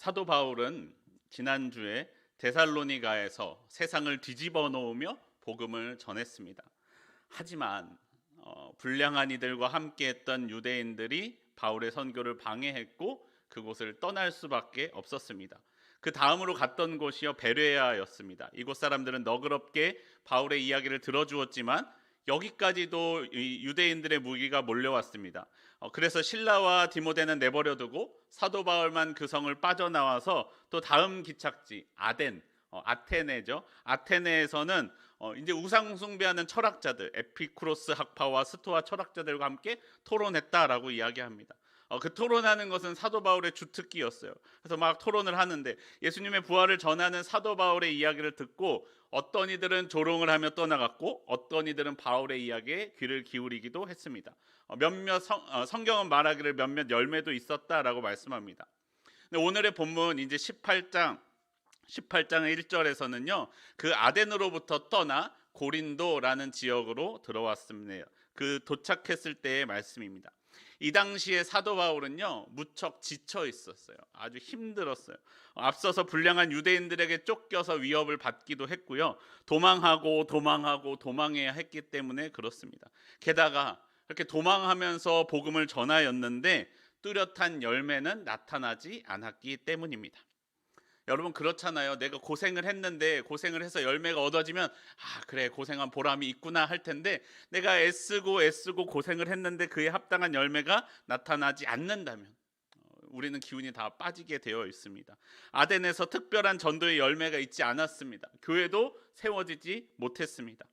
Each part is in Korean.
사도 바울은 지난주에 데살로니가에서 세상을 뒤집어 놓으며 복음을 전했습니다. 하지만 불량한 이들과 함께했던 유대인들이 바울의 선교를 방해했고 그곳을 떠날 수밖에 없었습니다. 그 다음으로 갔던 곳이요 베레아였습니다. 이곳 사람들은 너그럽게 바울의 이야기를 들어주었지만 여기까지도 유대인들의 무기가 몰려왔습니다. 그래서 실라와 디모데는 내버려두고 사도 바울만 그 성을 빠져나와서 또 다음 기착지 아테네죠. 아테네에서는 이제 우상 숭배하는 철학자들 에피쿠로스 학파와 스토아 철학자들과 함께 토론했다라고 이야기합니다. 그 토론하는 것은 사도 바울의 주특기였어요. 그래서 막 토론을 하는데 예수님의 부활을 전하는 사도 바울의 이야기를 듣고 어떤 이들은 조롱을 하며 떠나갔고 어떤 이들은 바울의 이야기에 귀를 기울이기도 했습니다. 성경은 말하기를 몇몇 열매도 있었다라고 말씀합니다. 근데 오늘의 본문 이제 18장 1절에서는요. 그 아덴으로부터 떠나 고린도라는 지역으로 들어왔습니다. 그 도착했을 때의 말씀입니다. 이 당시에 사도 바울은요 무척 지쳐 있었어요. 아주 힘들었어요. 앞서서 불량한 유대인들에게 쫓겨서 위협을 받기도 했고요. 도망해야 했기 때문에 그렇습니다. 게다가 이렇게 도망하면서 복음을 전하였는데 뚜렷한 열매는 나타나지 않았기 때문입니다. 여러분 그렇잖아요. 내가 고생을 했는데 고생을 해서 열매가 얻어지면 그래 고생한 보람이 있구나 할 텐데 내가 애쓰고 고생을 했는데 그에 합당한 열매가 나타나지 않는다면 우리는 기운이 다 빠지게 되어 있습니다. 아덴에서 특별한 전도의 열매가 있지 않았습니다. 교회도 세워지지 못했습니다.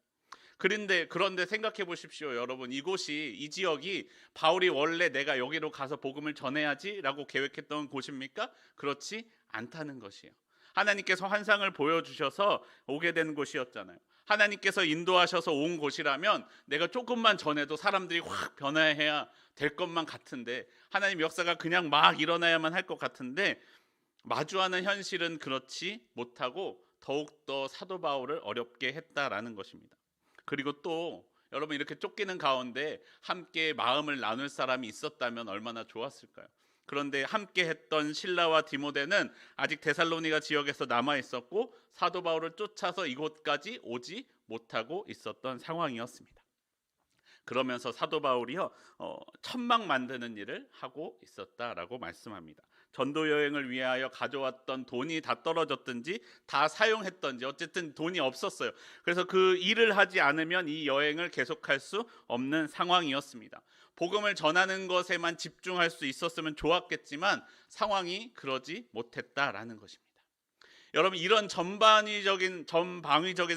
그런데 생각해 보십시오. 여러분 이 지역이 바울이 원래 내가 여기로 가서 복음을 전해야지라고 계획했던 곳입니까? 그렇지 않다는 것이에요. 하나님께서 환상을 보여주셔서 오게 된 곳이었잖아요. 하나님께서 인도하셔서 온 곳이라면 내가 조금만 전해도 사람들이 확 변화해야 될 것만 같은데 하나님 역사가 그냥 막 일어나야만 할 것 같은데 마주하는 현실은 그렇지 못하고 더욱더 사도 바울을 어렵게 했다라는 것입니다. 그리고 또 여러분 이렇게 쫓기는 가운데 함께 마음을 나눌 사람이 있었다면 얼마나 좋았을까요? 그런데 함께 했던 실라와 디모데는 아직 데살로니가 지역에서 남아 있었고 사도 바울을 쫓아서 이곳까지 오지 못하고 있었던 상황이었습니다. 그러면서 사도 바울이요 천막 만드는 일을 하고 있었다라고 말씀합니다. 전도 여행을 위하여 가져왔던 돈이 다 떨어졌든지 다 사용했든지 어쨌든 돈이 없었어요. 그래서 그 일을 하지 않으면 이 여행을 계속할 수 없는 상황이었습니다. 복음을 전하는 것에만 집중할 수 있었으면 좋았겠지만 상황이 그러지 못했다라는 것입니다. 여러분 이런 전방위적인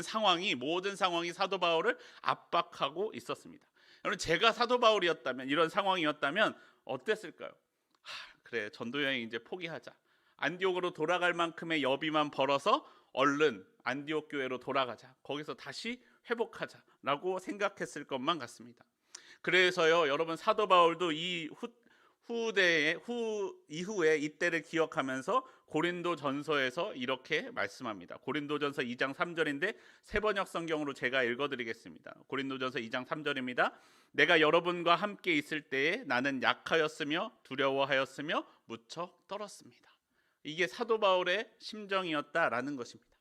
상황이 모든 상황이 사도 바울을 압박하고 있었습니다. 여러분 제가 사도 바울이었다면 이런 상황이었다면 어땠을까요? 그래 전도 여행 이제 포기하자. 안디옥으로 돌아갈 만큼의 여비만 벌어서 얼른 안디옥 교회로 돌아가자. 거기서 다시 회복하자라고 생각했을 것만 같습니다. 그래서요 여러분 사도 바울도 이후에 이때를 기억하면서 고린도전서에서 이렇게 말씀합니다. 고린도전서 2장 3절인데 세번역 성경으로 제가 읽어드리겠습니다. 고린도전서 2장 3절입니다. 내가 여러분과 함께 있을 때에 나는 약하였으며 두려워하였으며 무척 떨었습니다. 이게 사도 바울의 심정이었다라는 것입니다.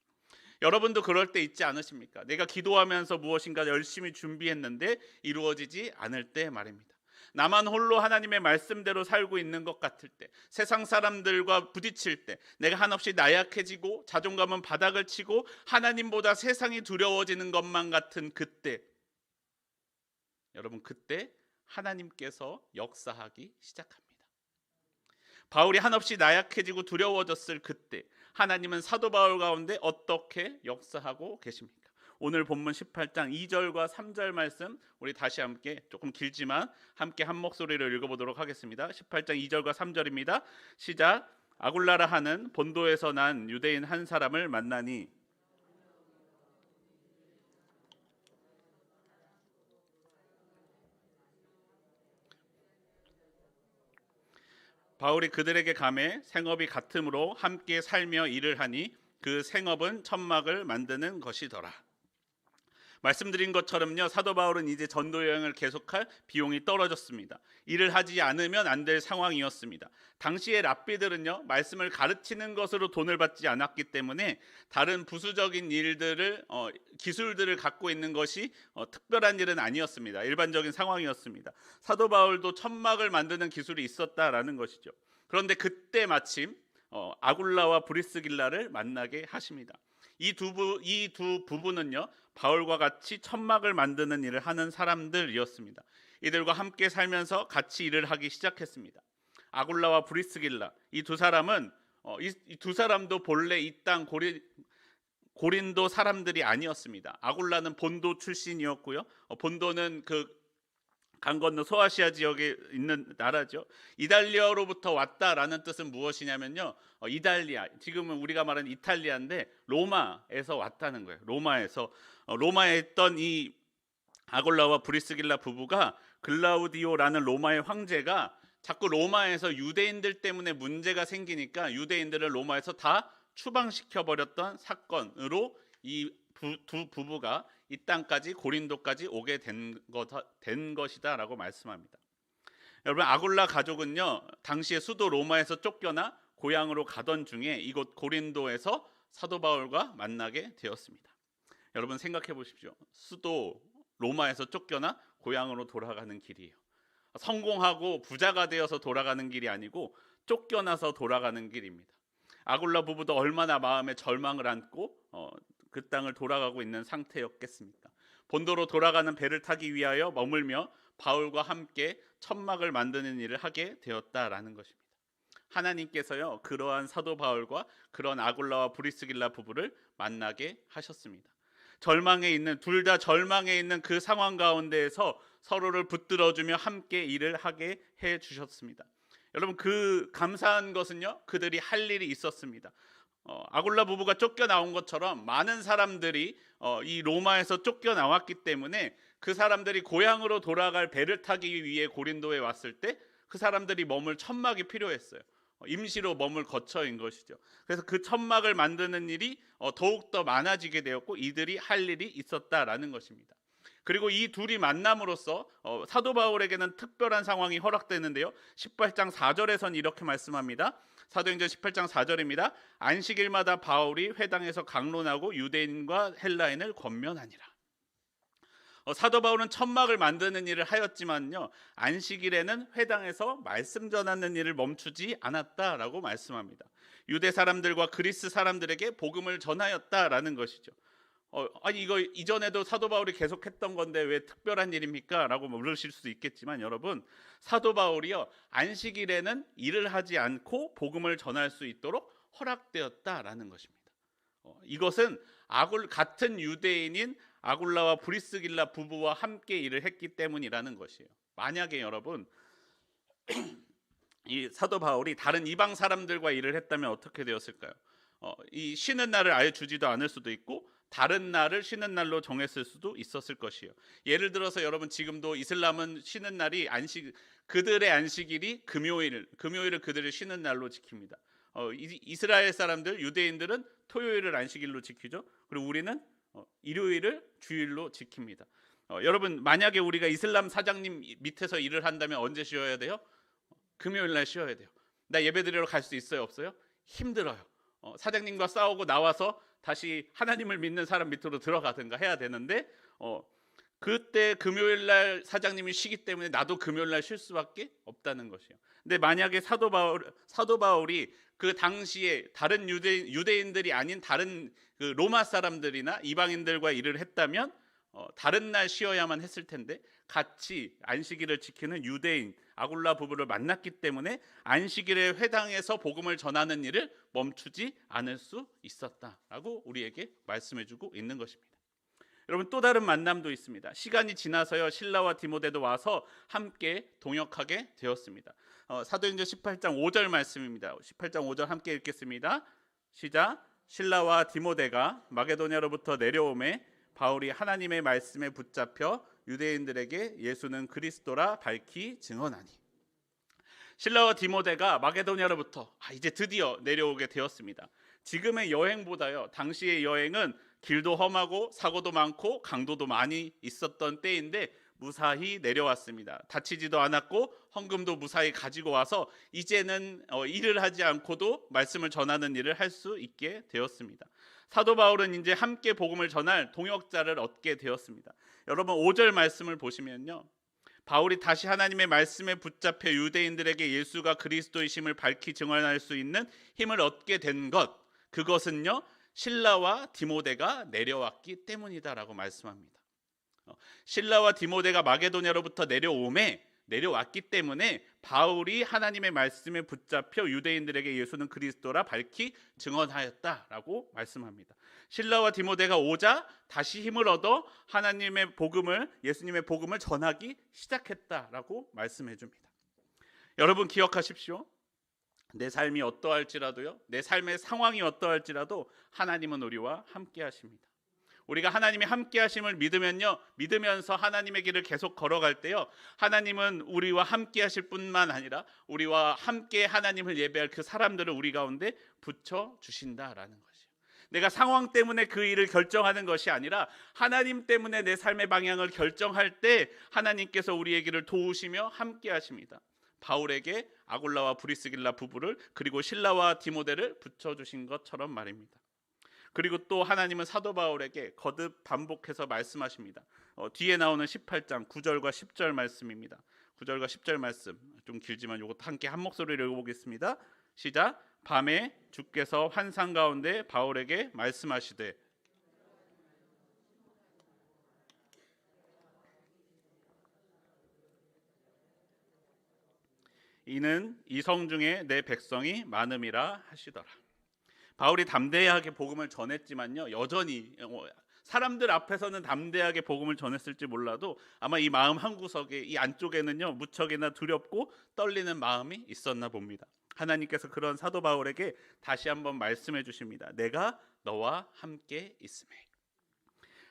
여러분도 그럴 때 있지 않으십니까? 내가 기도하면서 무엇인가 열심히 준비했는데 이루어지지 않을 때 말입니다. 나만 홀로 하나님의 말씀대로 살고 있는 것 같을 때, 세상 사람들과 부딪힐 때, 내가 한없이 나약해지고 자존감은 바닥을 치고 하나님보다 세상이 두려워지는 것만 같은 그때, 여러분 그때 하나님께서 역사하기 시작합니다. 바울이 한없이 나약해지고 두려워졌을 그때 하나님은 사도 바울 가운데 어떻게 역사하고 계십니까? 오늘 본문 18장 2절과 3절 말씀 우리 다시 함께 조금 길지만 함께 한 목소리로 읽어보도록 하겠습니다. 18장 2절과 3절입니다. 시작. 아굴라라 하는 본도에서 난 유대인 한 사람을 만나니 바울이 그들에게 감해 생업이 같음으로 함께 살며 일을 하니 그 생업은 천막을 만드는 것이더라. 말씀드린 것처럼요, 사도 바울은 이제 전도 여행을 계속할 비용이 떨어졌습니다. 일을 하지 않으면 안 될 상황이었습니다. 당시의 랍비들은요, 말씀을 가르치는 것으로 돈을 받지 않았기 때문에 다른 부수적인 일들을 기술들을 갖고 있는 것이 특별한 일은 아니었습니다. 일반적인 상황이었습니다. 사도 바울도 천막을 만드는 기술이 있었다라는 것이죠. 그런데 그때 마침 아굴라와 브리스길라를 만나게 하십니다. 이 두 부부는요, 바울과 같이 천막을 만드는 일을 하는 사람들이었습니다. 이들과 함께 살면서 같이 일을 하기 시작했습니다. 아굴라와 브리스길라, 이 두 사람은 이 두 사람도 본래 이 땅 고린도 사람들이 아니었습니다. 아굴라는 본도 출신이었고요. 본도는 그 강 건너 소아시아 지역에 있는 나라죠. 이달리아로부터 왔다라는 뜻은 무엇이냐면요, 이달리아, 지금은 우리가 말하는 이탈리아인데 로마에서 왔다는 거예요. 로마에 있던 이 아굴라와 브리스길라 부부가, 글라우디오라는 로마의 황제가 자꾸 로마에서 유대인들 때문에 문제가 생기니까 유대인들을 로마에서 다 추방시켜 버렸던 사건으로 이 두 부부가 이 땅까지, 고린도까지 오게 된 것이다라고 말씀합니다. 여러분, 아굴라 가족은요, 당시에 수도 로마에서 쫓겨나 고향으로 가던 중에 이곳 고린도에서 사도 바울과 만나게 되었습니다. 여러분, 생각해 보십시오. 수도 로마에서 쫓겨나 고향으로 돌아가는 길이에요. 성공하고 부자가 되어서 돌아가는 길이 아니고 쫓겨나서 돌아가는 길입니다. 아굴라 부부도 얼마나 마음에 절망을 안고 그 땅을 돌아가고 있는 상태였겠습니까? 본도로 돌아가는 배를 타기 위하여 머물며 바울과 함께 천막을 만드는 일을 하게 되었다라는 것입니다. 하나님께서요, 그러한 사도 바울과 그런 아굴라와 브리스길라 부부를 만나게 하셨습니다. 둘 다 절망에 있는 그 상황 가운데에서 서로를 붙들어주며 함께 일을 하게 해 주셨습니다. 여러분, 그 감사한 것은요, 그들이 할 일이 있었습니다. 아굴라 부부가 쫓겨나온 것처럼 많은 사람들이 이 로마에서 쫓겨나왔기 때문에 그 사람들이 고향으로 돌아갈 배를 타기 위해 고린도에 왔을 때 그 사람들이 머물 천막이 필요했어요. 임시로 머물 거처인 것이죠. 그래서 그 천막을 만드는 일이 더욱더 많아지게 되었고 이들이 할 일이 있었다라는 것입니다. 그리고 이 둘이 만남으로써 사도 바울에게는 특별한 상황이 허락되는데요. 18장 4절에선 이렇게 말씀합니다. 사도행전 18장 4절입니다. 안식일마다 바울이 회당에서 강론하고 유대인과 헬라인을 권면하니라. 사도 바울은 천막을 만드는 일을 하였지만요, 안식일에는 회당에서 말씀 전하는 일을 멈추지 않았다라고 말씀합니다. 유대 사람들과 그리스 사람들에게 복음을 전하였다라는 것이죠. 아니, 이거 이전에도 사도 바울이 계속했던 건데 왜 특별한 일입니까? 라고 물으실 수도 있겠지만, 여러분, 사도 바울이요, 안식일에는 일을 하지 않고 복음을 전할 수 있도록 허락되었다라는 것입니다. 이것은 같은 유대인인 아굴라와 브리스길라 부부와 함께 일을 했기 때문이라는 것이에요. 만약에 여러분, 이 사도 바울이 다른 이방 사람들과 일을 했다면 어떻게 되었을까요? 이 쉬는 날을 아예 주지도 않을 수도 있고 다른 날을 쉬는 날로 정했을 수도 있었을 것이에요. 예를 들어서 여러분, 지금도 이슬람은 쉬는 날이 그들의 안식일이 금요일을 그들을 쉬는 날로 지킵니다. 이스라엘 사람들, 유대인들은 토요일을 안식일로 지키죠. 그리고 우리는 일요일을 주일로 지킵니다. 여러분, 만약에 우리가 이슬람 사장님 밑에서 일을 한다면 언제 쉬어야 돼요? 금요일 날 쉬어야 돼요. 나 예배드리러 갈 수 있어요, 없어요? 힘들어요. 사장님과 싸우고 나와서 다시 하나님을 믿는 사람 밑으로 들어가든가 해야 되는데 그때 금요일 날 사장님이 쉬기 때문에 나도 금요일 날 쉴 수밖에 없다는 것이에요. 근데 만약에 사도 바울이 그 당시에 다른 유대인들이 아닌 다른 그 로마 사람들이나 이방인들과 일을 했다면 다른 날 쉬어야만 했을 텐데 같이 안식일을 지키는 유대인 아굴라 부부를 만났기 때문에 안식일에 회당에서 복음을 전하는 일을 멈추지 않을 수 있었다라고 우리에게 말씀해주고 있는 것입니다. 여러분, 또 다른 만남도 있습니다. 시간이 지나서요, 실라와 디모데도 와서 함께 동역하게 되었습니다. 사도행전 18장 5절 말씀입니다. 18장 5절 함께 읽겠습니다. 시작. 실라와 디모데가 마게도냐로부터 내려오매 바울이 하나님의 말씀에 붙잡혀 유대인들에게 예수는 그리스도라 밝히 증언하니. 실라와 디모데가 마게도냐로부터 이제 드디어 내려오게 되었습니다. 지금의 여행보다요, 당시의 여행은 길도 험하고 사고도 많고 강도도 많이 있었던 때인데 무사히 내려왔습니다. 다치지도 않았고 헌금도 무사히 가지고 와서 이제는 일을 하지 않고도 말씀을 전하는 일을 할 수 있게 되었습니다. 사도 바울은 이제 함께 복음을 전할 동역자를 얻게 되었습니다. 여러분 5절 말씀을 보시면요, 바울이 다시 하나님의 말씀에 붙잡혀 유대인들에게 예수가 그리스도이심을 밝히 증언할 수 있는 힘을 얻게 된 것, 그것은요 실라와 디모데가 내려왔기 때문이다라고 말씀합니다. 실라와 디모데가 마게도냐로부터 내려왔기 때문에 바울이 하나님의 말씀에 붙잡혀 유대인들에게 예수는 그리스도라 밝히 증언하였다라고 말씀합니다. 실라와 디모데가 오자 다시 힘을 얻어 하나님의 복음을, 예수님의 복음을 전하기 시작했다라고 말씀해 줍니다. 여러분 기억하십시오. 내 삶이 어떠할지라도요, 내 삶의 상황이 어떠할지라도 하나님은 우리와 함께 하십니다. 우리가 하나님의 함께 하심을 믿으면서 하나님의 길을 계속 걸어갈 때요, 하나님은 우리와 함께 하실 뿐만 아니라 우리와 함께 하나님을 예배할 그 사람들을 우리 가운데 붙여 주신다라는 것이요. 내가 상황 때문에 그 일을 결정하는 것이 아니라 하나님 때문에 내 삶의 방향을 결정할 때 하나님께서 우리의 길을 도우시며 함께 하십니다. 바울에게 아굴라와 브리스길라 부부를, 그리고 실라와 디모데를 붙여주신 것처럼 말입니다. 그리고 또 하나님은 사도 바울에게 거듭 반복해서 말씀하십니다. 뒤에 나오는 18장 9절과 10절 말씀입니다. 9절과 10절 말씀 좀 길지만 이것도 함께 한 목소리로 읽어보겠습니다. 시작. 밤에 주께서 환상 가운데 바울에게 말씀하시되 이는 이성 중에 내 백성이 많음이라 하시더라. 바울이 담대하게 복음을 전했지만요, 여전히 사람들 앞에서는 담대하게 복음을 전했을지 몰라도 아마 이 마음 한구석에, 이 안쪽에는요 무척이나 두렵고 떨리는 마음이 있었나 봅니다. 하나님께서 그런 사도 바울에게 다시 한번 말씀해 주십니다. 내가 너와 함께 있음에.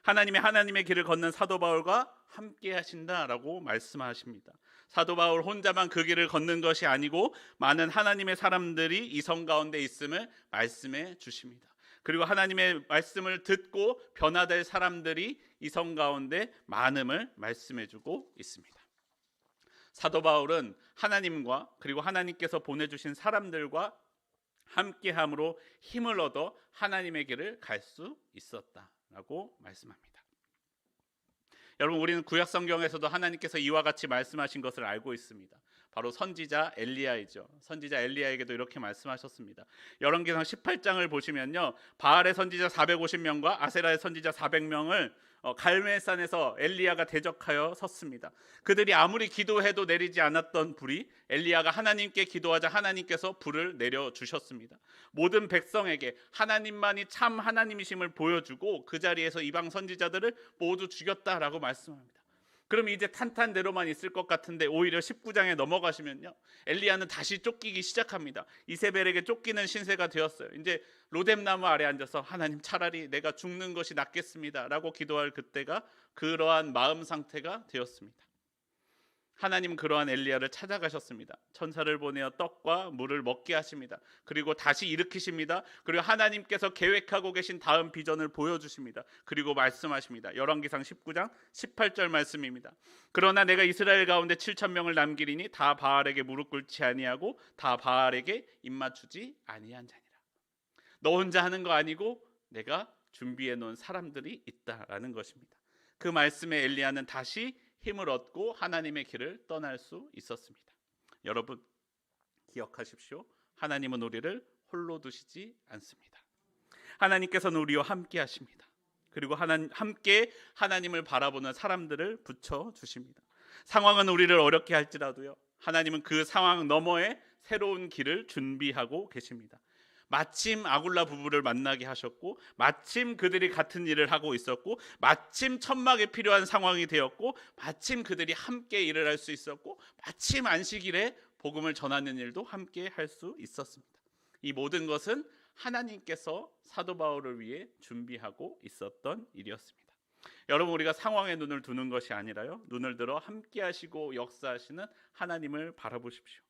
하나님의 길을 걷는 사도 바울과 함께 하신다라고 말씀하십니다. 사도 바울 혼자만 그 길을 걷는 것이 아니고 많은 하나님의 사람들이 이 성 가운데 있음을 말씀해 주십니다. 그리고 하나님의 말씀을 듣고 변화될 사람들이 이 성 가운데 많음을 말씀해 주고 있습니다. 사도 바울은 하나님과 그리고 하나님께서 보내주신 사람들과 함께함으로 힘을 얻어 하나님의 길을 갈 수 있었다라고 말씀합니다. 여러분 우리는 구약 성경에서도 하나님께서 이와 같이 말씀하신 것을 알고 있습니다. 바로 선지자 엘리야이죠. 선지자 엘리야에게도 이렇게 말씀하셨습니다. 열왕기상 18장을 보시면요, 바알의 선지자 450명과 아세라의 선지자 400명을 갈멜산에서 엘리야가 대적하여 섰습니다. 그들이 아무리 기도해도 내리지 않았던 불이 엘리야가 하나님께 기도하자 하나님께서 불을 내려주셨습니다. 모든 백성에게 하나님만이 참 하나님이심을 보여주고 그 자리에서 이방 선지자들을 모두 죽였다라고 말씀합니다. 그럼 이제 탄탄대로만 있을 것 같은데 오히려 19장에 넘어가시면요, 엘리야는 다시 쫓기기 시작합니다. 이세벨에게 쫓기는 신세가 되었어요. 이제 로뎀나무 아래 앉아서 하나님 차라리 내가 죽는 것이 낫겠습니다 라고 기도할 그때가 그러한 마음 상태가 되었습니다. 하나님은 그러한 엘리야를 찾아가셨습니다. 천사를 보내어 떡과 물을 먹게 하십니다. 그리고 다시 일으키십니다. 그리고 하나님께서 계획하고 계신 다음 비전을 보여주십니다. 그리고 말씀하십니다. 열왕기상 19장 18절 말씀입니다. 그러나 내가 이스라엘 가운데 7,000명을 남기리니 다 바알에게 무릎 꿇지 아니하고 다 바알에게 입맞추지 아니한 자니라. 너 혼자 하는 거 아니고 내가 준비해 놓은 사람들이 있다라는 것입니다. 그 말씀에 엘리야는 다시 힘을 얻고 하나님의 길을 떠날 수 있었습니다. 여러분 기억하십시오. 하나님은 우리를 홀로 두시지 않습니다. 하나님께서는 우리와 함께 하십니다. 그리고 함께 하나님을 바라보는 사람들을 붙여주십니다. 상황은 우리를 어렵게 할지라도요, 하나님은 그 상황 너머에 새로운 길을 준비하고 계십니다. 마침 아굴라 부부를 만나게 하셨고, 마침 그들이 같은 일을 하고 있었고, 마침 천막에 필요한 상황이 되었고, 마침 그들이 함께 일을 할 수 있었고, 마침 안식일에 복음을 전하는 일도 함께 할 수 있었습니다. 이 모든 것은 하나님께서 사도 바울을 위해 준비하고 있었던 일이었습니다. 여러분 우리가 상황에 눈을 두는 것이 아니라요, 눈을 들어 함께 하시고 역사하시는 하나님을 바라보십시오.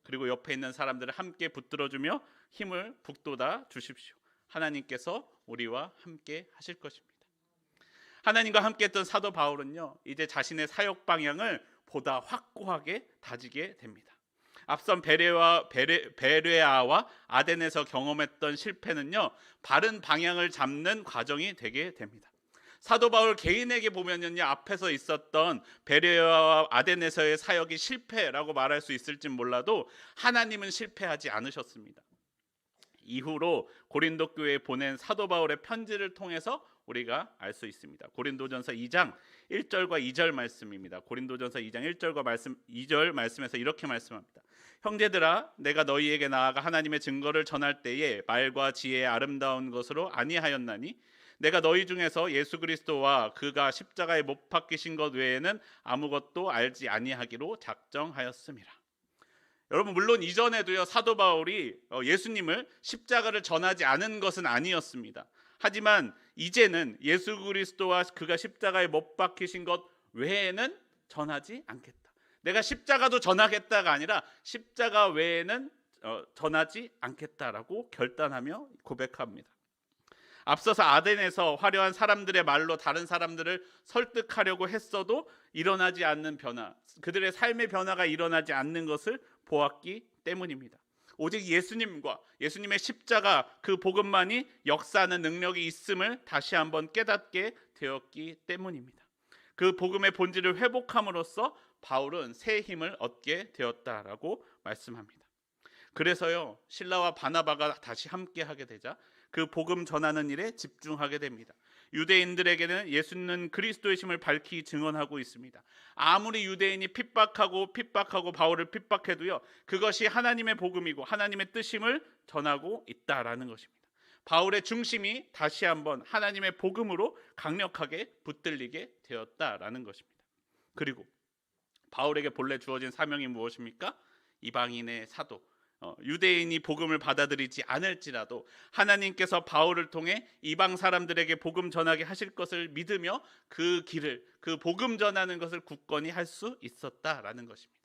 그리고 옆에 있는 사람들을 함께 붙들어주며 힘을 북돋아 주십시오. 하나님께서 우리와 함께 하실 것입니다. 하나님과 함께 했던 사도 바울은요, 이제 자신의 사역 방향을 보다 확고하게 다지게 됩니다. 앞선 베레아와 아덴에서 경험했던 실패는요, 바른 방향을 잡는 과정이 되게 됩니다. 사도 바울 개인에게 보면요, 앞에서 있었던 베레아와 아덴에서의 사역이 실패라고 말할 수 있을지 몰라도 하나님은 실패하지 않으셨습니다. 이후로 고린도 교회에 보낸 사도 바울의 편지를 통해서 우리가 알 수 있습니다. 고린도전서 2장 1절과 2절 말씀입니다. 고린도전서 2장 1절과 2절 말씀에서 이렇게 말씀합니다. 형제들아, 내가 너희에게 나아가 하나님의 증거를 전할 때에 말과 지혜의 아름다운 것으로 아니하였나니 내가 너희 중에서 예수 그리스도와 그가 십자가에 못 박히신 것 외에는 아무것도 알지 아니하기로 작정하였음이라. 여러분, 물론 이전에도요, 사도 바울이 예수님을 십자가를 전하지 않은 것은 아니었습니다. 하지만 이제는 예수 그리스도와 그가 십자가에 못 박히신 것 외에는 전하지 않겠다. 내가 십자가도 전하겠다가 아니라 십자가 외에는 전하지 않겠다라고 결단하며 고백합니다. 앞서서 아덴에서 화려한 사람들의 말로 다른 사람들을 설득하려고 했어도 일어나지 않는 변화, 그들의 삶의 변화가 일어나지 않는 것을 보았기 때문입니다. 오직 예수님과 예수님의 십자가, 그 복음만이 역사하는 능력이 있음을 다시 한번 깨닫게 되었기 때문입니다. 그 복음의 본질을 회복함으로써 바울은 새 힘을 얻게 되었다라고 말씀합니다. 그래서요, 실라와 바나바가 다시 함께 하게 되자 그 복음 전하는 일에 집중하게 됩니다. 유대인들에게는 예수는 그리스도의 심을 밝히 증언하고 있습니다. 아무리 유대인이 핍박하고 바울을 핍박해도요, 그것이 하나님의 복음이고 하나님의 뜻임을 전하고 있다라는 것입니다. 바울의 중심이 다시 한번 하나님의 복음으로 강력하게 붙들리게 되었다라는 것입니다. 그리고 바울에게 본래 주어진 사명이 무엇입니까? 이방인의 사도, 유대인이 복음을 받아들이지 않을지라도 하나님께서 바울을 통해 이방 사람들에게 복음 전하게 하실 것을 믿으며 그 길을, 그 복음 전하는 것을 굳건히 할 수 있었다라는 것입니다.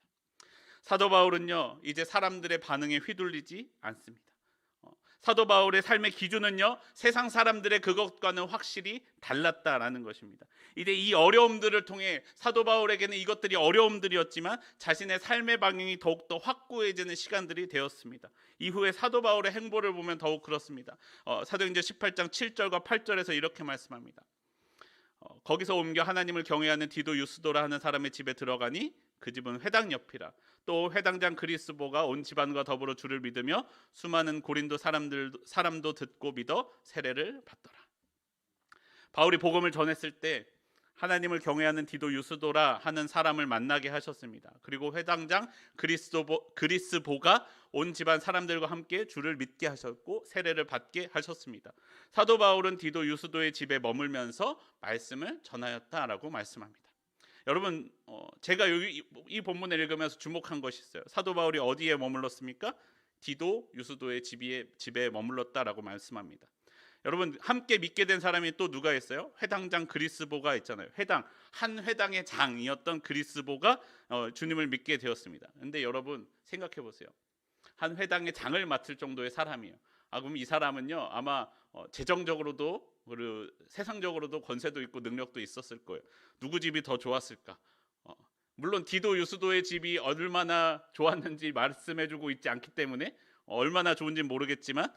사도 바울은요, 이제 사람들의 반응에 휘둘리지 않습니다. 사도 바울의 삶의 기준은요, 세상 사람들의 그것과는 확실히 달랐다라는 것입니다. 이제 이 어려움들을 통해 사도 바울에게는 이것들이 어려움들이었지만 자신의 삶의 방향이 더욱더 확고해지는 시간들이 되었습니다. 이후에 사도 바울의 행보를 보면 더욱 그렇습니다. 사도행전 18장 7절과 8절에서 이렇게 말씀합니다. 거기서 옮겨 하나님을 경외하는 디도 유스도라 하는 사람의 집에 들어가니 그 집은 회당 옆이라. 또 회당장 그리스보가 온 집안과 더불어 주를 믿으며 수많은 고린도 사람도 듣고 믿어 세례를 받더라. 바울이 복음을 전했을 때 하나님을 경외하는 디도 유스도라 하는 사람을 만나게 하셨습니다. 그리고 회당장 그리스보가 온 집안 사람들과 함께 주를 믿게 하셨고 세례를 받게 하셨습니다. 사도 바울은 디도 유스도의 집에 머물면서 말씀을 전하였다라고 말씀합니다. 여러분, 제가 이 본문을 읽으면서 주목한 것이 있어요. 사도 바울이 어디에 머물렀습니까? 디도 유스도의 집에 머물렀다라고 말씀합니다. 여러분, 함께 믿게 된 사람이 또 누가 있어요? 회당장 그리스보가 있잖아요. 한 회당의 장이었던 그리스보가 주님을 믿게 되었습니다. 근데 여러분 생각해 보세요. 한 회당의 장을 맡을 정도의 사람이에요. 그럼 이 사람은요, 아마 재정적으로도 그리고 세상적으로도 권세도 있고 능력도 있었을 거예요. 누구 집이 더 좋았을까? 물론 디도 유스도의 집이 얼마나 좋았는지 말씀해주고 있지 않기 때문에 얼마나 좋은지 모르겠지만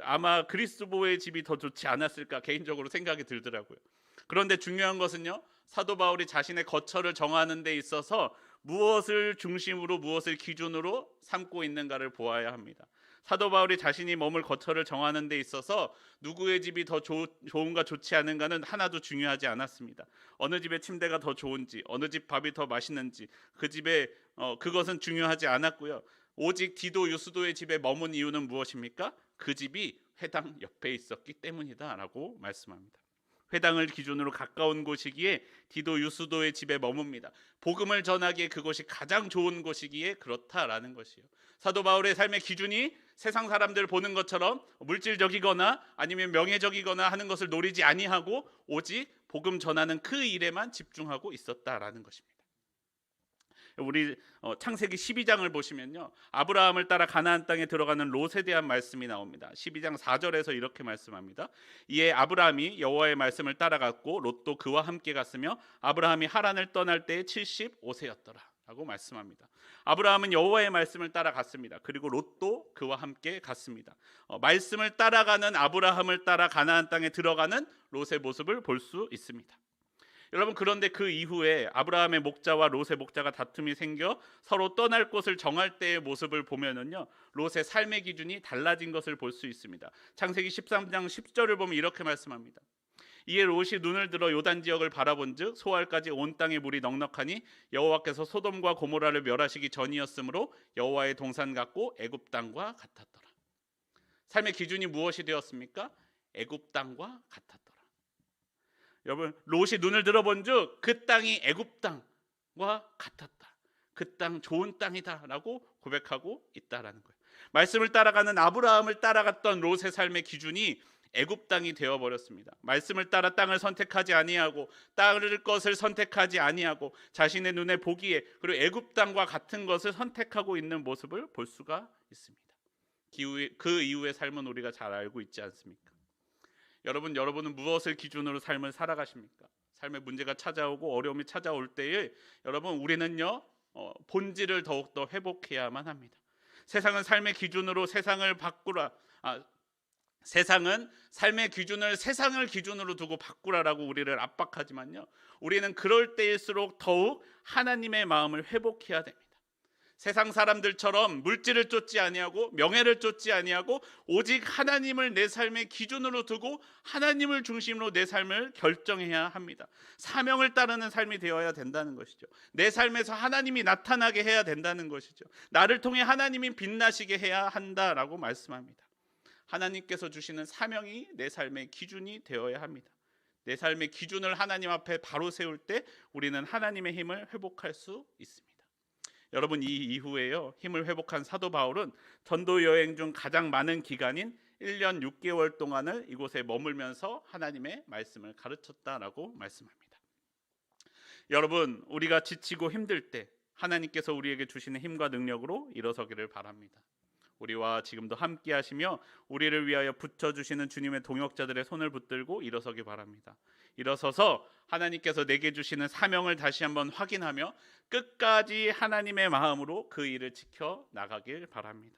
아마 그리스도의 집이 더 좋지 않았을까 개인적으로 생각이 들더라고요. 그런데 중요한 것은요, 사도 바울이 자신의 거처를 정하는 데 있어서 무엇을 중심으로 무엇을 기준으로 삼고 있는가를 보아야 합니다. 사도 바울이 자신이 머물 거처를 정하는 데 있어서 누구의 집이 더 좋은가 좋지 않은가는 하나도 중요하지 않았습니다. 어느 집의 침대가 더 좋은지, 어느 집 밥이 더 맛있는지 그것은 중요하지 않았고요. 오직 디도 유스도의 집에 머문 이유는 무엇입니까? 그 집이 회당 옆에 있었기 때문이다라고 말씀합니다. 회당을 기준으로 가까운 곳이기에 디도 유스도의 집에 머뭅니다. 복음을 전하기에 그곳이 가장 좋은 곳이기에 그렇다라는 것이요. 사도 바울의 삶의 기준이 세상 사람들 보는 것처럼 물질적이거나 아니면 명예적이거나 하는 것을 노리지 아니하고 오직 복음 전하는 그 일에만 집중하고 있었다라는 것입니다. 우리 창세기 12장을 보시면요, 아브라함을 따라 가나안 땅에 들어가는 롯에 대한 말씀이 나옵니다. 12장 4절에서 이렇게 말씀합니다. 이에 아브라함이 여호와의 말씀을 따라갔고 롯도 그와 함께 갔으며 아브라함이 하란을 떠날 때에 75세였더라 라고 말씀합니다. 아브라함은 여호와의 말씀을 따라갔습니다. 그리고 롯도 그와 함께 갔습니다. 말씀을 따라가는 아브라함을 따라 가나안 땅에 들어가는 롯의 모습을 볼 수 있습니다. 여러분, 그런데 그 이후에 아브라함의 목자와 롯의 목자가 다툼이 생겨 서로 떠날 곳을 정할 때의 모습을 보면은요, 롯의 삶의 기준이 달라진 것을 볼 수 있습니다. 창세기 13장 10절을 보면 이렇게 말씀합니다. 이에 롯이 눈을 들어 요단 지역을 바라본즉 소알까지 온 땅에 물이 넉넉하니 여호와께서 소돔과 고모라를 멸하시기 전이었으므로 여호와의 동산 같고 애굽 땅과 같았더라. 삶의 기준이 무엇이 되었습니까? 애굽 땅과 같았더라. 여러분, 롯이 눈을 들어본즉 그 땅이 애굽 땅과 같았다. 그 땅 좋은 땅이다라고 고백하고 있다라는 거예요. 말씀을 따라가는 아브라함을 따라갔던 롯의 삶의 기준이 애굽 땅이 되어 버렸습니다. 말씀을 따라 땅을 선택하지 아니하고 따를 것을 선택하지 아니하고 자신의 눈에 보기에 그리고 애굽 땅과 같은 것을 선택하고 있는 모습을 볼 수가 있습니다. 그 이후의 삶은 우리가 잘 알고 있지 않습니까? 여러분은 무엇을 기준으로 삶을 살아가십니까? 삶의 문제가 찾아오고 어려움이 찾아올 때에 여러분, 우리는요 본질을 더욱더 회복해야만 합니다. 세상은 삶의 기준으로 세상을 바꾸라, 세상은 삶의 기준을 세상을 기준으로 두고 바꾸라라고 우리를 압박하지만요, 우리는 그럴 때일수록 더욱 하나님의 마음을 회복해야 됩니다. 세상 사람들처럼 물질을 쫓지 아니하고 명예를 쫓지 아니하고 오직 하나님을 내 삶의 기준으로 두고 하나님을 중심으로 내 삶을 결정해야 합니다. 사명을 따르는 삶이 되어야 된다는 것이죠. 내 삶에서 하나님이 나타나게 해야 된다는 것이죠. 나를 통해 하나님이 빛나시게 해야 한다라고 말씀합니다. 하나님께서 주시는 사명이 내 삶의 기준이 되어야 합니다. 내 삶의 기준을 하나님 앞에 바로 세울 때 우리는 하나님의 힘을 회복할 수 있습니다. 여러분, 이 이후에요, 힘을 회복한 사도 바울은 전도 여행 중 가장 많은 기간인 1년 6개월 동안을 이곳에 머물면서 하나님의 말씀을 가르쳤다라고 말씀합니다. 여러분, 우리가 지치고 힘들 때 하나님께서 우리에게 주시는 힘과 능력으로 일어서기를 바랍니다. 우리와 지금도 함께 하시며 우리를 위하여 붙여주시는 주님의 동역자들의 손을 붙들고 일어서기 바랍니다. 일어서서 하나님께서 내게 주시는 사명을 다시 한번 확인하며 끝까지 하나님의 마음으로 그 일을 지켜 나가길 바랍니다.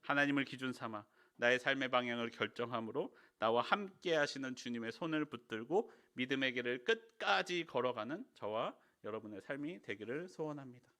하나님을 기준 삼아 나의 삶의 방향을 결정함으로 나와 함께 하시는 주님의 손을 붙들고 믿음의 길을 끝까지 걸어가는 저와 여러분의 삶이 되기를 소원합니다.